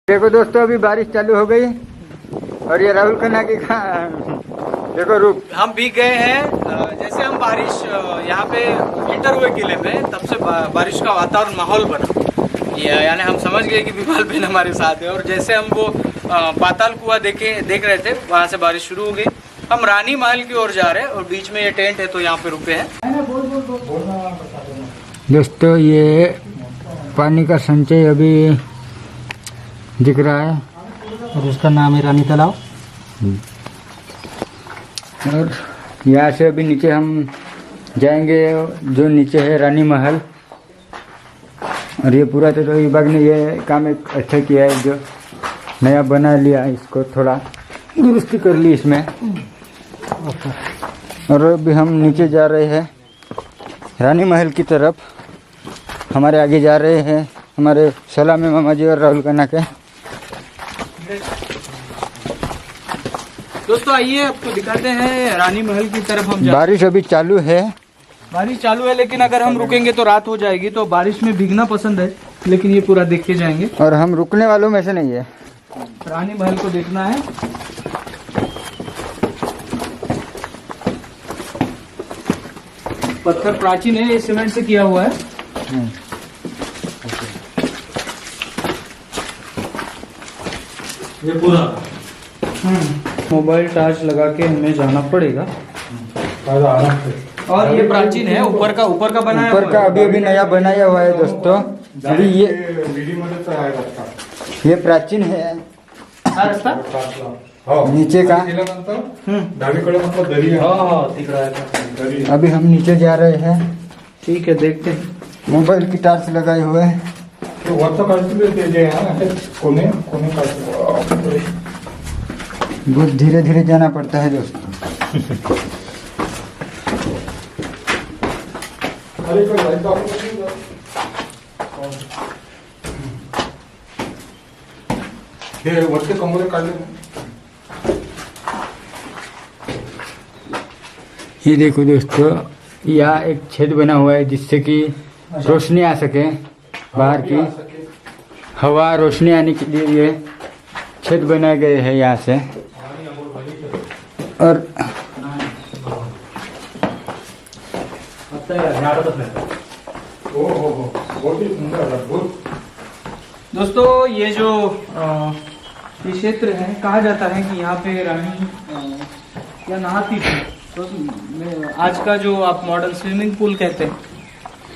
देखो दोस्तों, अभी बारिश चालू हो गई और ये राहुल खन्ना की देखो रूप। हम भीग गए हैं। जैसे हम बारिश यहाँ पे एंटर हुए किले में, तब से बारिश का वातावरण माहौल बना। यानी हम समझ गए कि विमल बेन हमारे साथ है। और जैसे हम वो पाताल कुआं देख रहे थे, वहाँ से बारिश शुरू हो गई। हम रानी महल की ओर जा रहे हैं और बीच में ये टेंट है, तो यहाँ पे रुके हैं। दोस्तों, ये पानी का संचय अभी दिख रहा है और उसका नाम है रानी तालाब। और यहाँ से अभी नीचे हम जाएंगे, जो नीचे है रानी महल। और ये पूरा तो विभाग ने ये काम एक अच्छा किया है, जो नया बना लिया, इसको थोड़ा दुरुस्ती कर ली इसमें। और अभी हम नीचे जा रहे हैं रानी महल की तरफ। हमारे आगे जा रहे हैं हमारे सलामी मामा जी और राहुल खन्ना के। दोस्तों आइए आपको दिखाते हैं रानी महल की तरफ हम बारिश अभी चालू है। बारिश चालू है, लेकिन अगर हम रुकेंगे तो रात हो जाएगी। तो बारिश में भीगना पसंद है, लेकिन ये पूरा देख के जाएंगे। और हम रुकने वालों में से नहीं है, रानी महल को देखना है। पत्थर प्राचीन है, ये सीमेंट से किया हुआ है। ये पूरा मोबाइल टॉर्च लगा के हमें जाना पड़ेगा। और ये प्राचीन है, ऊपर का बनाया, ऊपर का अभी नया बनाया हुआ है दोस्तों। अभी ये प्राचीन है। रास्ता नीचे का अभी हम नीचे जा रहे हैं। ठीक है, देखते हैं। मोबाइल की टॉर्च लगाए हुए हैं। बहुत धीरे धीरे जाना पड़ता है दोस्तों। ये देखो दोस्तों, यहाँ एक छेद बना हुआ है जिससे कि रोशनी आ सके, बाहर की हवा रोशनी आने के लिए ये छेद बनाए गए हैं यहाँ से। और दोस्तों, ये जो ये क्षेत्र है, कहा जाता है कि यहाँ पे रानी या नहाती थी। तो आज का जो आप मॉडर्न स्विमिंग पूल कहते हैं,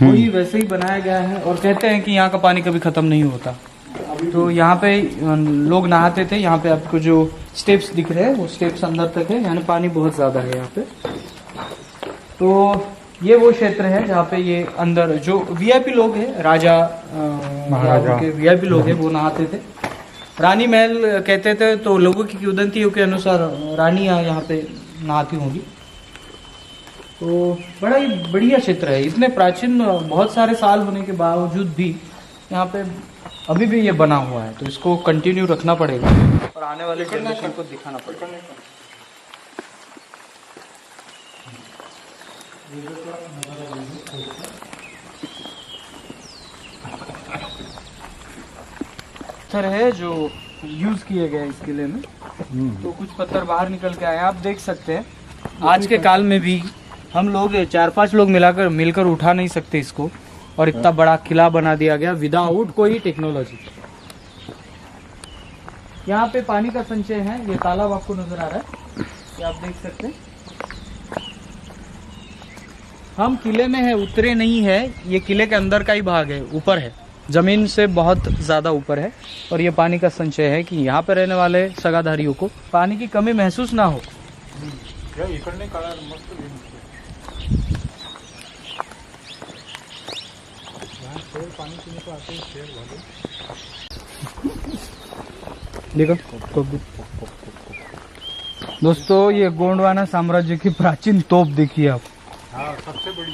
वही वैसे ही बनाया गया है। और कहते हैं कि यहाँ का पानी कभी खत्म नहीं होता। तो यहाँ पे लोग नहाते थे। यहाँ पे आपको जो स्टेप्स दिख रहे हैं, वो स्टेप्स अंदर तक है, यानी पानी बहुत ज्यादा है यहाँ पे। तो ये वो क्षेत्र है जहाँ पे ये अंदर जो वीआईपी लोग हैं, राजा महाराजा के वीआईपी लोग हैं, वो नहाते थे। रानी महल कहते थे, तो लोगों की किंवदंतियों के अनुसार रानियाँ यहाँ पे नहाती होंगी। तो बड़ा ही बढ़िया क्षेत्र है। इतने प्राचीन बहुत सारे साल होने के बावजूद भी यहाँ पे अभी भी ये बना हुआ है। तो इसको कंटिन्यू रखना पड़ेगा और आने वाले जनरेशन को दिखाना पड़ेगा। पत्थर है जो यूज किए गए इस किले में। तो कुछ पत्थर बाहर निकल के आए, आप देख सकते हैं। आज के काल में भी हम लोग 4-5 लोग मिलकर उठा नहीं सकते इसको। और इतना बड़ा किला बना दिया गया विदाउट कोई टेक्नोलॉजी। यहाँ पे पानी का संचय है। ये तालाब आपको नजर आ रहा है, ये आप देख सकते हैं। हम किले में है, उतरे नहीं है। ये किले के अंदर का ही भाग है, ऊपर है, जमीन से बहुत ज्यादा ऊपर है। और ये पानी का संचय है कि यहाँ पे रहने वाले सगाधारियों को पानी की कमी महसूस ना हो। देखो दोस्तों, ये गोंडवाना साम्राज्य की प्राचीन तोप देखिए आप। सबसे बड़ी।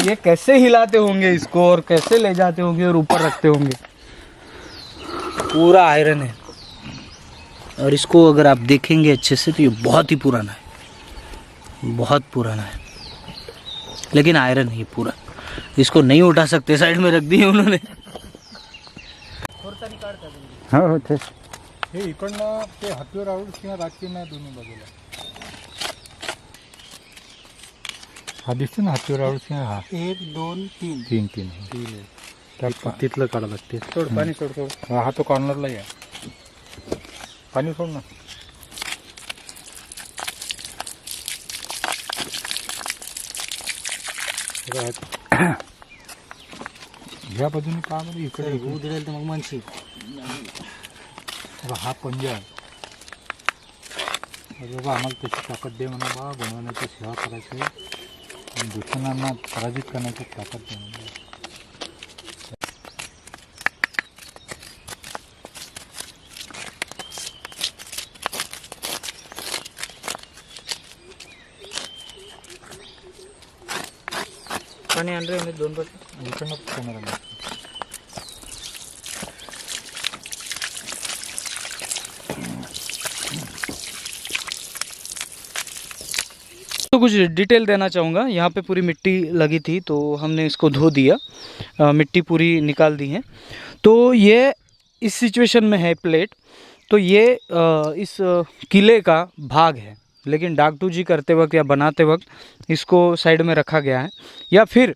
ये कैसे हिलाते होंगे इसको, और कैसे ले जाते होंगे और ऊपर रखते होंगे। पूरा आयरन है। और इसको अगर आप देखेंगे अच्छे से, तो ये बहुत ही पुराना है, बहुत पुराना है। लेकिन आयरन है पूरा। इसको नहीं उठा सकते, साइड में रख दिए उन्होंने। निकाल हो हो तेच हे इकडनं ते हत्तीवर राहून किंवा राजकीय नाही दोन्ही बाजूला हा दिसतो ना हत्तीवर राहून किंवा हा 1 2 3 तीन तीन आहे तिथलं काढा लागते सोड पाणी सोड हा तो कॉर्नरला आहे पाणी सोड ना ह्या बाजूने का म्हणजे इकडे उधळेल तर मग म्हणशील हा पंजा आहे बाबा आम्हाला त्याची ताकद दे म्हणा बा बनवण्याची सेवा करायची आणि दुश्मनांना पराजित करण्याची ताकद दे म्हणा पाणी आणलं मी 2 बस इकडनं कॅमेरा तो कुछ डिटेल देना चाहूँगा। यहाँ पे पूरी मिट्टी लगी थी तो हमने इसको धो दिया, मिट्टी पूरी निकाल दी है। तो ये इस सिचुएशन में है प्लेट, तो ये इस किले का भाग है, लेकिन डाकटू जी करते वक्त या बनाते वक्त इसको साइड में रखा गया है या फिर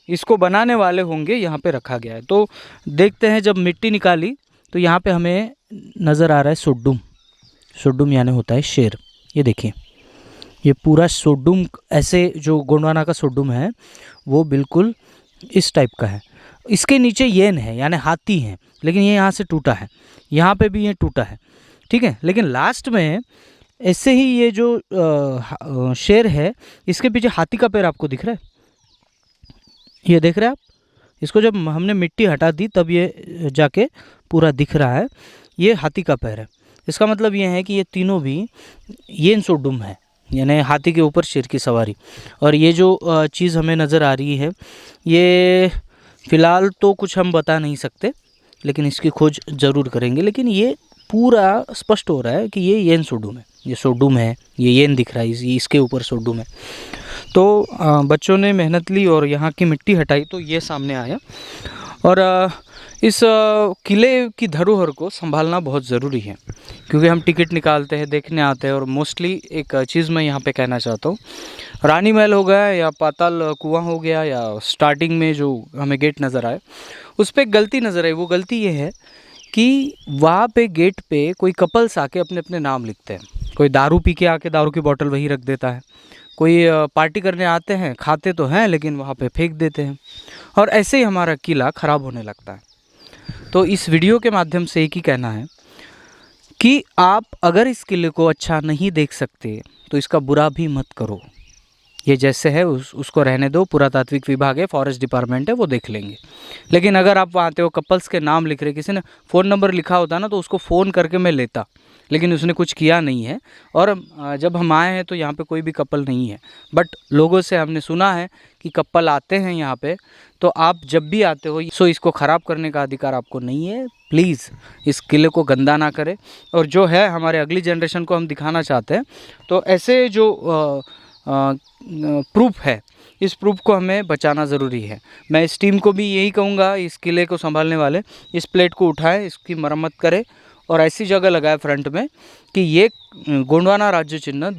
इसको बनाने वाले होंगे यहाँ पे रखा गया है। तो देखते हैं जब मिट्टी निकाली तो यहाँ पे हमें नज़र आ रहा है सोड्डुम। सोड्डुम यानी होता है शेर। ये देखिए ये पूरा सोड्डुम, ऐसे जो गोंडवाना का सोड्डुम है वो बिल्कुल इस टाइप का है। इसके नीचे येन है यानी हाथी है, लेकिन ये यहाँ से टूटा है, यहाँ पे भी ये टूटा है, ठीक है। लेकिन लास्ट में ऐसे ही ये जो शेर है इसके पीछे हाथी का पैर आपको दिख रहा है, ये देख रहे हैं आप। इसको जब हमने मिट्टी हटा दी तब ये जाके पूरा दिख रहा है, ये हाथी का पैर है। इसका मतलब ये है कि ये तीनों भी येन सोड्डुम है, यानी हाथी के ऊपर शेर की सवारी। और ये जो चीज़ हमें नज़र आ रही है ये फ़िलहाल तो कुछ हम बता नहीं सकते, लेकिन इसकी खोज ज़रूर करेंगे। लेकिन ये पूरा स्पष्ट हो रहा है कि ये येन सोड्डुम है, ये सोड्डुम है, ये येन दिख रहा है, इसके ऊपर सोड्डुम है। तो बच्चों ने मेहनत ली और यहाँ की मिट्टी हटाई तो ये सामने आया। और इस किले की धरोहर को संभालना बहुत ज़रूरी है, क्योंकि हम टिकट निकालते हैं, देखने आते हैं। और मोस्टली एक चीज़ मैं यहाँ पे कहना चाहता हूँ, रानी महल हो गया या पाताल कुआं हो गया या स्टार्टिंग में जो हमें गेट नज़र आए उस पर एक गलती नज़र आई। वो गलती ये है कि वहाँ पे गेट पे कोई कपल्स आके अपने अपने नाम लिखते हैं। कोई दारू पी के आके दारू की बोतल वहीं रख देता है, कोई पार्टी करने आते हैं, खाते तो हैं लेकिन वहाँ पे फेंक देते हैं, और ऐसे ही हमारा किला ख़राब होने लगता है। तो इस वीडियो के माध्यम से एक ही कहना है कि आप अगर इस किले को अच्छा नहीं देख सकते तो इसका बुरा भी मत करो। ये जैसे है उसको रहने दो। पुरातात्विक विभाग है, फॉरेस्ट डिपार्टमेंट है, वो देख लेंगे। लेकिन अगर आप वहाँ आते हो, कपल्स के नाम लिख रहे, किसी ने फ़ोन नंबर लिखा होता ना तो उसको फ़ोन करके मैं लेता, लेकिन उसने कुछ किया नहीं है। और जब हम आए हैं तो यहाँ पे कोई भी कपल नहीं है, बट लोगों से हमने सुना है कि कपल आते हैं यहाँ पे। तो आप जब भी आते हो सो इसको ख़राब करने का अधिकार आपको नहीं है। प्लीज़ इस किले को गंदा ना करें। और जो है हमारे अगली जनरेशन को हम दिखाना चाहते हैं, तो ऐसे जो प्रूफ है, इस प्रूफ को हमें बचाना ज़रूरी है। मैं इस टीम को भी यही कहूँगा, इस किले को संभालने वाले इस प्लेट को उठाएं, इसकी मरम्मत करें और ऐसी जगह लगाए फ्रंट में कि ये गोंडवाना राज्य चिन्ह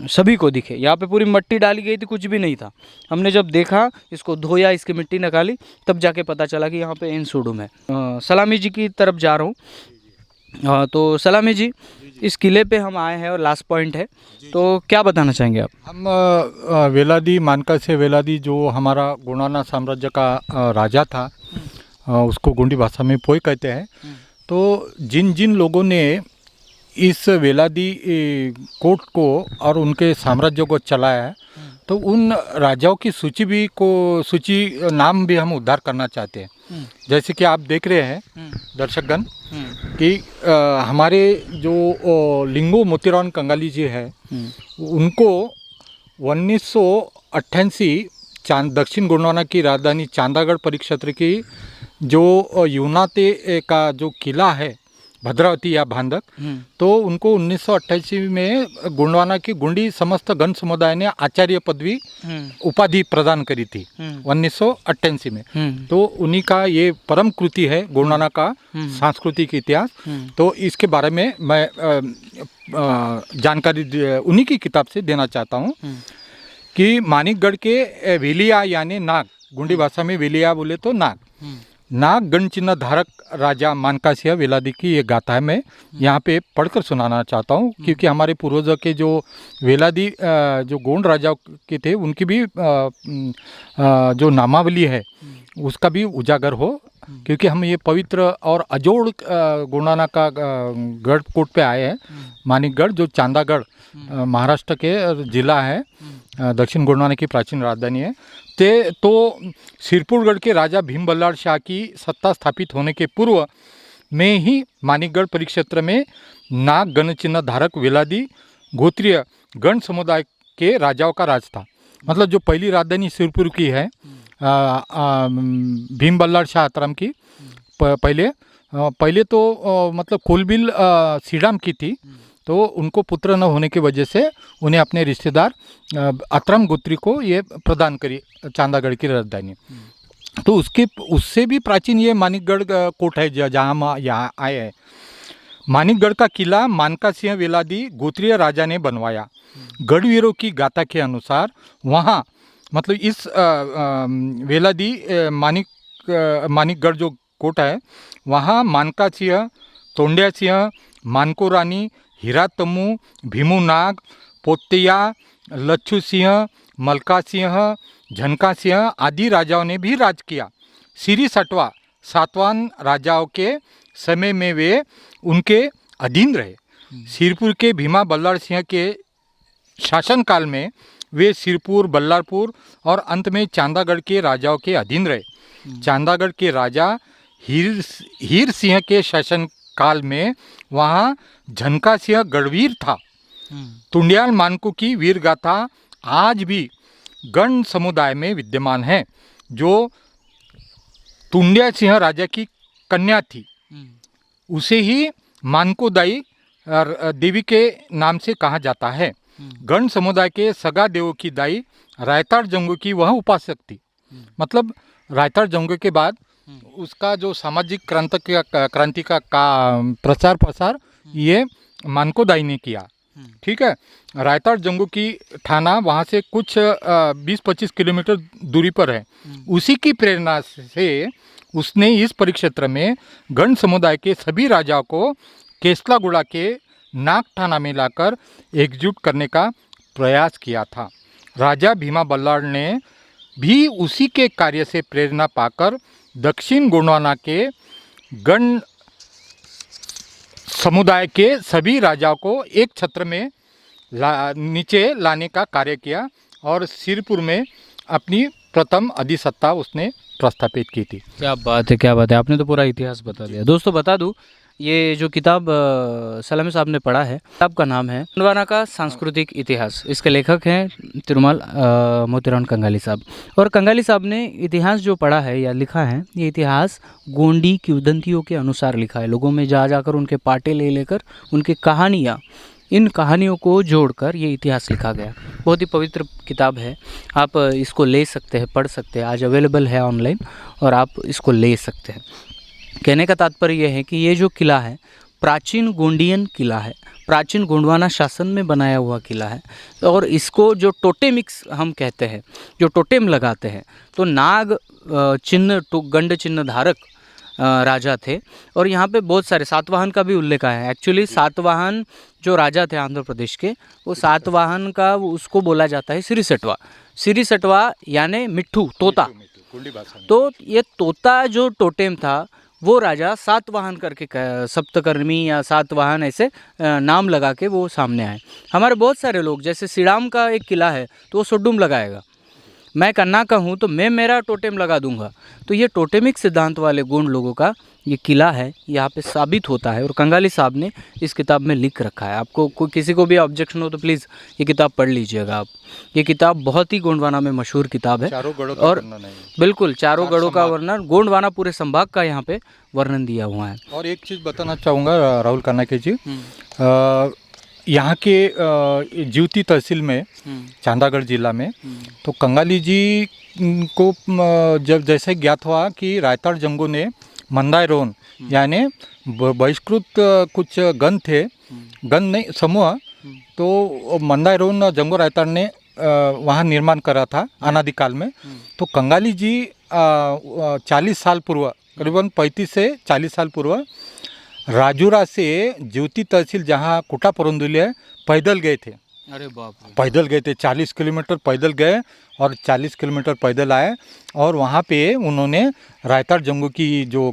सभी को दिखे। यहाँ पे पूरी मिट्टी डाली गई थी, कुछ भी नहीं था। हमने जब देखा, इसको धोया, इसकी मिट्टी निकाली, तब जाके पता चला कि यहाँ पे येन सोड्डुम है। सलामी जी की तरफ जा रहा हूँ। तो सलामी जी, इस किले पे हम आए हैं और लास्ट पॉइंट है, तो क्या बताना चाहेंगे आप? हम वेलादी मानका से वेलादी जो हमारा गोंडवाना साम्राज्य का राजा था, उसको गोंडी भाषा में पोई कहते हैं। तो जिन जिन लोगों ने इस वेलादी कोट को और उनके साम्राज्य को चलाया है, तो उन राजाओं की सूची नाम भी हम उद्धार करना चाहते हैं। जैसे कि आप देख रहे हैं दर्शकगण कि हमारे जो लिंगो मोतीराम कंगाली जी है, उनको 1988 दक्षिण गोंडवाना की राजधानी चांदागढ़ परिक्षेत्र की जो यूनाते का जो किला है भद्रावती या भांदक, तो उनको 1988 में गोंडवाना की गोंडी समस्त गण समुदाय ने आचार्य पदवी उपाधि प्रदान करी थी 1988 में। तो उन्हीं का ये परम कृति है गोंडवाना का सांस्कृतिक इतिहास। तो इसके बारे में मैं जानकारी उन्हीं की किताब से देना चाहता हूँ कि मानिकगढ़ के वेलिया यानी नाग, गोंडी भाषा में वेलिया बोले तो नाग, नाग गण चिन्ह धारक राजा मानकासिया वेलादी की ये गाथा है। मैं यहाँ पे पढ़कर सुनाना चाहता हूँ क्योंकि हमारे पूर्वजों के जो वेलादी जो गोंड राजाओं के थे उनकी भी जो नामावली है उसका भी उजागर हो, क्योंकि हम ये पवित्र और अजोड़ गोंडाना का गढ़ कोट पे आए हैं। मानिकगढ़ जो चांदागढ़ महाराष्ट्र के जिला है, दक्षिण गोंडवाना की प्राचीन राजधानी है। तो सिरपुरगढ़ के राजा भीम बल्लाळ शाह की सत्ता स्थापित होने के पूर्व में ही मानिकगढ़ परिक्षेत्र में नाग गण चिन्ह धारक वेलादी गोत्रीय गण समुदाय के राजाओं का राज था। मतलब जो पहली राजधानी सिरपुर की है भीम बल्लाळ शाह आतराम की, पहले तो मतलब कोलबिल सीडाम की थी, तो उनको पुत्र न होने की वजह से उन्हें अपने रिश्तेदार आतराम गोत्री को ये प्रदान करी चांदागढ़ की राजधानी। तो उससे भी प्राचीन ये मानिकगढ़ कोट है जहाँ हम यहाँ आए हैं। मानिकगढ़ का किला मानका सिंह वेलादी गोत्रीय राजा ने बनवाया। गढ़वीरों की गाथा के अनुसार वहाँ मतलब इस वेलादी मानिकगढ़ जो कोट है वहाँ मानका सिंह, तोंड्या सिंह, मानको रानी, हीरा तम्मू, भीमू नाग, पोत्तिया, लच्छू सिंह, मलका सिंह, झनका सिंह आदि राजाओं ने भी राज किया। श्री सटवा सातवान राजाओं के समय में वे उनके अधीन रहे। सिरपुर के भीमा बल्लाळ सिंह के शासनकाल में वे सिरपुर, बल्लारपुर और अंत में चांदागढ़ के राजाओं के अधीन रहे। चांदागढ़ के राजा हीर सिंह के शासन काल में वहाँ झनका सिंह गढ़वीर था। तुंडियाल मानको की वीर गाथा आज भी गण समुदाय में विद्यमान है। जो तुंडिया सिंह राजा की कन्या थी उसे ही मानको दाई देवी के नाम से कहा जाता है। गण समुदाय के सगा देवों की दाई रायताड़ जंगू की वह उपासक थी। मतलब रायताड़ जंगू के बाद उसका जो सामाजिक क्रांति का प्रचार प्रसार ये मानको दाई ने किया। ठीक है, रायताड़ जंगू की थाना वहाँ से कुछ 20-25 किलोमीटर दूरी पर है। उसी की प्रेरणा से उसने इस परिक्षेत्र में गण समुदाय के सभी राजाओं को केसलागुड़ा के नागठाना में लाकर एकजुट करने का प्रयास किया था। राजा भीमा बल्लाळ ने भी उसी के कार्य से प्रेरणा पाकर दक्षिण गोंडवाना के गण समुदाय के सभी राजाओं को एक छत्र में नीचे लाने का कार्य किया और सिरपुर में अपनी प्रथम अधिसत्ता उसने प्रस्थापित की थी। क्या बात है, क्या बात है, आपने तो पूरा इतिहास बता दिया। दोस्तों बता दूं, ये जो किताब सलामी साहब ने पढ़ा है, किताब का नाम है गोंडवाना का सांस्कृतिक इतिहास। इसके लेखक हैं तिरुमल मोतीराम कंगाली साहब। और कंगाली साहब ने इतिहास जो पढ़ा है या लिखा है, ये इतिहास गोंडी किंवदंतियों के अनुसार लिखा है। लोगों में जा जाकर उनके पाटे ले लेकर उनकी कहानियाँ, इन कहानियों को जोड़कर ये इतिहास लिखा गया। बहुत ही पवित्र किताब है, आप इसको ले सकते हैं, पढ़ सकते हैं। आज अवेलेबल है ऑनलाइन और आप इसको ले सकते हैं। कहने का तात्पर्य यह है कि ये जो किला है प्राचीन गोंडियन किला है, प्राचीन गोंडवाना शासन में बनाया हुआ किला है। और इसको जो टोटेमिक्स हम कहते हैं, जो टोटेम लगाते हैं, तो नाग चिन्ह गंड चिन्ह धारक राजा थे। और यहाँ पे बहुत सारे सातवाहन का भी उल्लेख है। एक्चुअली सातवाहन जो राजा थे आंध्र प्रदेश के, वो सातवाहन का उसको बोला जाता है श्री सटवा। श्री सटवा यानी मिट्ठू, तोता। तो ये तोता जो टोटेम था वो राजा सातवाहन करके सप्तकर्मी या सातवाहन ऐसे नाम लगा के वो सामने आए। हमारे बहुत सारे लोग, जैसे सीडाम का एक किला है तो वो सोडुम लगाएगा, मैं कन्ना का हूँ तो मैं मेरा टोटेम लगा दूंगा। तो ये टोटेमिक सिद्धांत वाले गोंड लोगों का ये किला है यहाँ पे साबित होता है, और कंगाली साहब ने इस किताब में लिख रखा है। आपको कोई किसी को भी ऑब्जेक्शन हो तो प्लीज़ ये किताब पढ़ लीजिएगा आप। ये किताब बहुत ही गोंडवाना में मशहूर किताब है, चारों गढ़ों का और वर्णन है ये। बिल्कुल चारों गढ़ों का वर्णन, गोंडवाना पूरे संभाग का यहाँ पे वर्णन दिया हुआ है। और एक चीज़ बताना चाहूँगा राहुल कानाके जी, यहाँ के जीवती तहसील में चांदागढ़ जिला में तो कंगाली जी को जब जैसे ज्ञात हुआ कि रायताड़ जंगों ने मंदाय रोन यानी बहिष्कृत कुछ गण थे, गण नहीं समूह, तो मंदाय रोन जंगो रायताड़ ने वहाँ निर्माण करा था अनादिकाल में। तो कंगाली जी 40 साल पूर्व, करीबन 35 से 40 साल पूर्व राजूरा से ज्योति तहसील जहाँ कुटा परंदुली है पैदल गए थे। अरे बाप रे, पैदल गए थे, 40 किलोमीटर पैदल गए और 40 किलोमीटर पैदल आए, और वहाँ पे उन्होंने रायताड़ जंगों की जो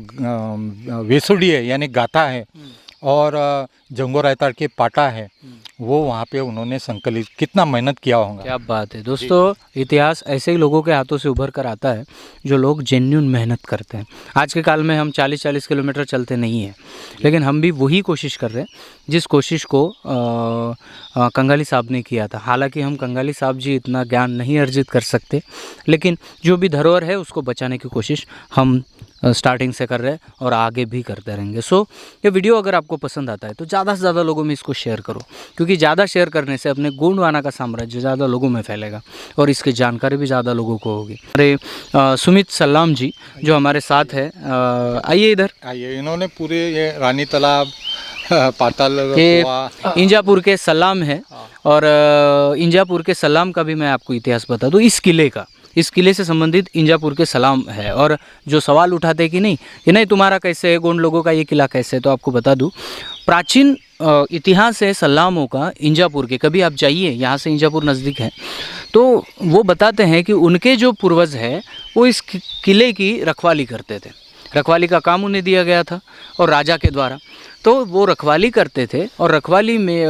वेसुड़ी है यानी गाथा है और जंगो रायताड़ के पाटा है वो वहाँ पे उन्होंने संकलित, कितना मेहनत किया होगा। क्या बात है दोस्तों, इतिहास ऐसे ही लोगों के हाथों से उभर कर आता है जो लोग जेन्युइन मेहनत करते हैं। आज के काल में हम 40-40 किलोमीटर चलते नहीं हैं, लेकिन हम भी वही कोशिश कर रहे हैं जिस कोशिश को कंगाली साहब ने किया था। हालांकि हम कंगाली साहब जी इतना ज्ञान नहीं अर्जित कर सकते, लेकिन जो भी धरोहर है उसको बचाने की कोशिश हम स्टार्टिंग से कर रहे हैं और आगे भी करते रहेंगे। सो ये वीडियो अगर आपको पसंद आता है तो ज़्यादा से ज़्यादा लोगों में इसको शेयर करो, क्योंकि ज़्यादा शेयर करने से अपने गोंडवाना का साम्राज्य ज़्यादा लोगों में फैलेगा और इसकी जानकारी भी ज़्यादा लोगों को होगी। हमारे सुमित सलाम जी जो हमारे साथ है, आइए इधर आइए। इन्होंने पूरे ये रानी तालाब, पाताल के इंजापुर के सलाम है, और इंजापुर के सलाम का भी मैं आपको इतिहास बता दूँ। इस किले से संबंधित इंजापुर के सलाम है, और जो सवाल उठाते कि नहीं तुम्हारा कैसे है, गोंड लोगों का ये किला कैसे है, तो आपको बता दूं प्राचीन इतिहास है सलामों का इंजापुर के। कभी आप जाइए, यहाँ से इंजापुर नज़दीक है, तो वो बताते हैं कि उनके जो पूर्वज है वो इस किले की रखवाली करते थे। रखवाली का काम उन्हें दिया गया था और राजा के द्वारा, तो वो रखवाली करते थे, और रखवाली में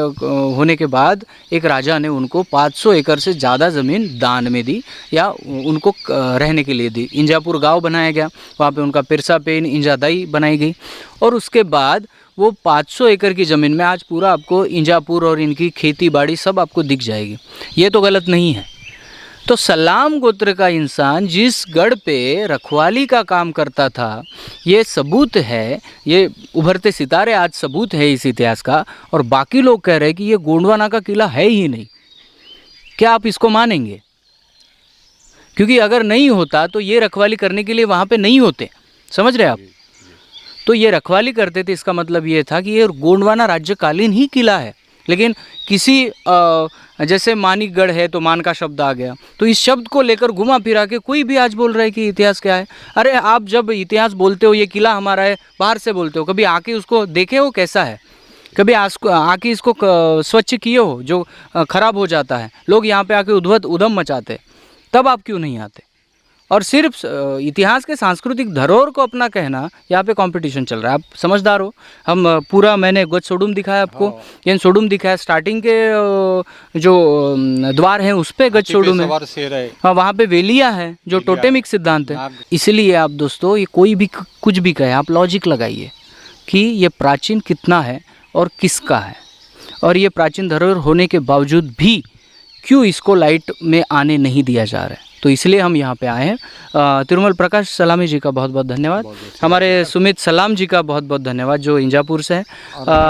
होने के बाद एक राजा ने उनको 500 एकड़ से ज़्यादा ज़मीन दान में दी या उनको रहने के लिए दी। इंजापुर गांव बनाया गया, वहाँ पे उनका पिरसा पेन इंजादाई बनाई गई, और उसके बाद वो 500 एकड़ की ज़मीन में आज पूरा आपको इंजापुर और इनकी खेती बाड़ी सब आपको दिख जाएगी। ये तो गलत नहीं है। तो सलाम गोत्र का इंसान जिस गढ़ पे रखवाली का काम करता था, ये सबूत है, ये उभरते सितारे आज सबूत है इस इतिहास का, और बाकी लोग कह रहे हैं कि ये गोंडवाना का किला है ही नहीं। क्या आप इसको मानेंगे? क्योंकि अगर नहीं होता तो ये रखवाली करने के लिए वहाँ पे नहीं होते, समझ रहे आप? तो ये रखवाली करते थे, इसका मतलब ये था कि ये गोंडवाना राज्यकालीन ही किला है। लेकिन किसी जैसे मानिकगढ़ है तो मान का शब्द आ गया, तो इस शब्द को लेकर घुमा फिरा के कोई भी आज बोल रहा है कि इतिहास क्या है। अरे आप जब इतिहास बोलते हो, ये किला हमारा है, बाहर से बोलते हो, कभी आके उसको देखे हो कैसा है? कभी आके इसको स्वच्छ किए हो? जो खराब हो जाता है, लोग यहाँ पे आके उधम मचाते, तब आप क्यों नहीं आते? और सिर्फ इतिहास के सांस्कृतिक धरोहर को अपना कहना, यहाँ पे कंपटीशन चल रहा है। आप समझदार हो, हम पूरा मैंने गज सोडुम दिखाया आपको, ये सोडुम दिखाया, स्टार्टिंग के जो द्वार हैं उस पे गज सोडुम है, हाँ वहाँ पे वेलिया है जो टोटेमिक सिद्धांत है। इसलिए आप दोस्तों ये कोई भी कुछ भी कहे, आप लॉजिक लगाइए कि ये प्राचीन कितना है और किसका है, और ये प्राचीन धरोहर होने के बावजूद भी क्यों इसको लाइट में आने नहीं दिया जा रहा है। तो इसलिए हम यहाँ पे आए हैं। तिरुमल प्रकाश सलामी जी का बहुत बहुत धन्यवाद, हमारे सुमित सलाम जी का बहुत बहुत धन्यवाद जो इंजापुर से हैं।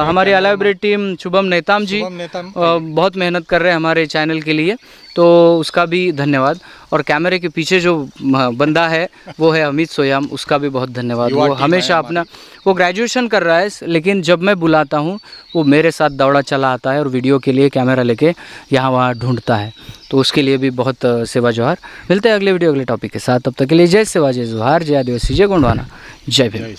हमारी अलाइब्रेरी टीम शुभम नेताम जी बहुत मेहनत कर रहे हैं हमारे चैनल के लिए, तो उसका भी धन्यवाद। और कैमरे के पीछे जो बंदा है वो है अमित सोयाम, उसका भी बहुत धन्यवाद। वो हमेशा अपना, वो ग्रेजुएशन कर रहा है, लेकिन जब मैं बुलाता हूँ वो मेरे साथ दौड़ा चला आता है और वीडियो के लिए कैमरा लेके यहाँ वहाँ ढूंढता है, तो उसके लिए भी बहुत सेवा जोहार। मिलते हैं अगले वीडियो अगले टॉपिक के साथ, तब तक के लिए जय सेवा, जय जोहार, जय आदिवासी, जय गोंडवाना, जय भीम।